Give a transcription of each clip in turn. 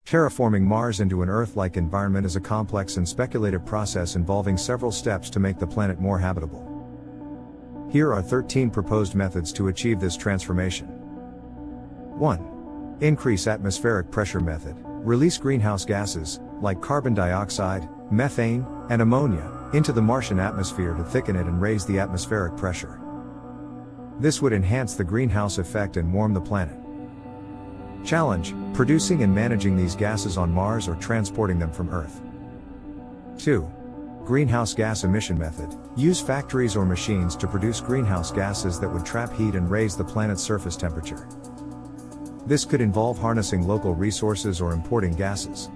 Terraforming Mars into an Earth-like environment is a complex and speculative process involving several steps to make the planet more habitable. Here are 13 proposed methods to achieve this transformation. 1. Increase atmospheric pressure method. Release greenhouse gases, like carbon dioxide, methane, and ammonia, into the Martian atmosphere to thicken it and raise the atmospheric pressure. This would enhance the greenhouse effect and warm the planet. Challenge: producing and managing these gases on Mars or transporting them from Earth. 2. Greenhouse gas emission method. Use factories or machines to produce greenhouse gases that would trap heat and raise the planet's surface temperature. This could involve harnessing local resources or importing gases.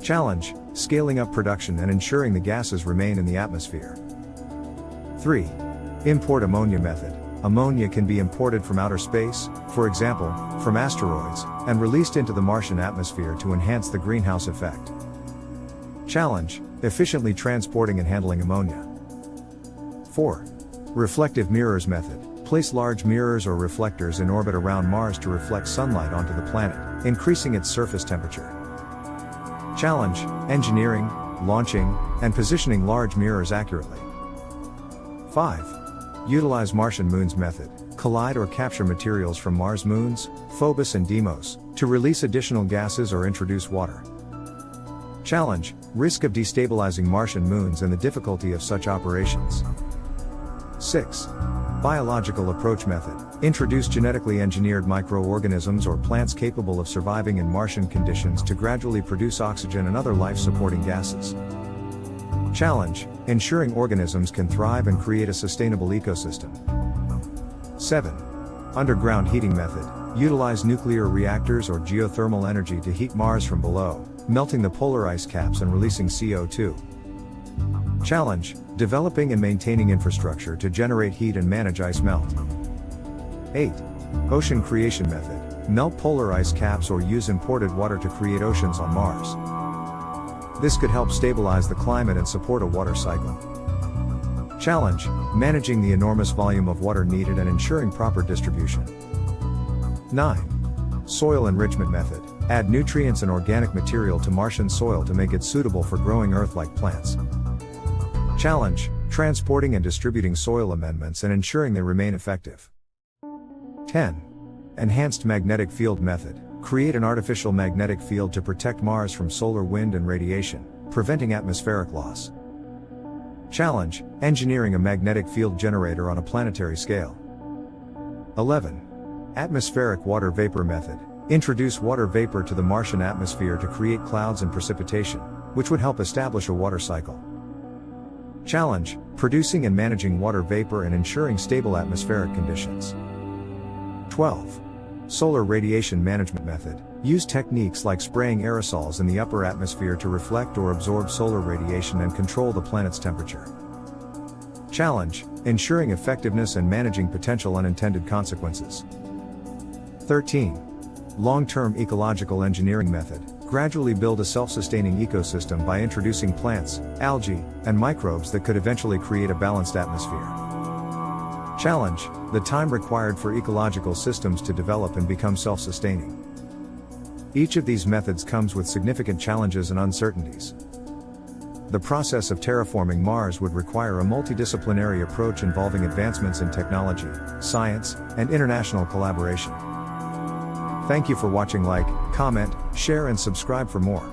Challenge: scaling up production and ensuring the gases remain in the atmosphere. 3. Import ammonia method. Ammonia can be imported from outer space, for example, from asteroids, and released into the Martian atmosphere to enhance the greenhouse effect. Challenge: efficiently transporting and handling ammonia. 4. Reflective mirrors method. Place large mirrors or reflectors in orbit around Mars to reflect sunlight onto the planet, increasing its surface temperature. Challenge: engineering, launching, and positioning large mirrors accurately. 5. Utilize Martian moons method. Collide or capture materials from Mars moons, Phobos and Deimos, to release additional gases or introduce water. Challenge: risk of destabilizing Martian moons and the difficulty of such operations. 6. Biological approach method. Introduce genetically engineered microorganisms or plants capable of surviving in Martian conditions to gradually produce oxygen and other life-supporting gases. Challenge: ensuring organisms can thrive and create a sustainable ecosystem. 7. Underground heating method. Utilize nuclear reactors or geothermal energy to heat Mars from below, melting the polar ice caps and releasing CO2. Challenge: developing and maintaining infrastructure to generate heat and manage ice melt. 8. Ocean creation method. Melt polar ice caps or use imported water to create oceans on Mars. This could help stabilize the climate and support a water cycle. Challenge: managing the enormous volume of water needed and ensuring proper distribution. 9. Soil enrichment method. Add nutrients and organic material to Martian soil to make it suitable for growing Earth-like plants. Challenge: transporting and distributing soil amendments and ensuring they remain effective. 10. Enhanced magnetic field method. Create an artificial magnetic field to protect Mars from solar wind and radiation, preventing atmospheric loss. Challenge: engineering a magnetic field generator on a planetary scale. 11. Atmospheric water vapor method. Introduce water vapor to the Martian atmosphere to create clouds and precipitation, which would help establish a water cycle. Challenge: producing and managing water vapor and ensuring stable atmospheric conditions. 12. Solar radiation management method. Use techniques like spraying aerosols in the upper atmosphere to reflect or absorb solar radiation and control the planet's temperature. Challenge: ensuring effectiveness and managing potential unintended consequences. 13. Long-term ecological engineering method. Gradually build a self-sustaining ecosystem by introducing plants, algae, and microbes that could eventually create a balanced atmosphere. Challenge: the time required for ecological systems to develop and become self-sustaining. Each of these methods comes with significant challenges and uncertainties. The process of terraforming Mars would require a multidisciplinary approach involving advancements in technology, science, and international collaboration. Thank you for watching. Like, comment, share and subscribe for more.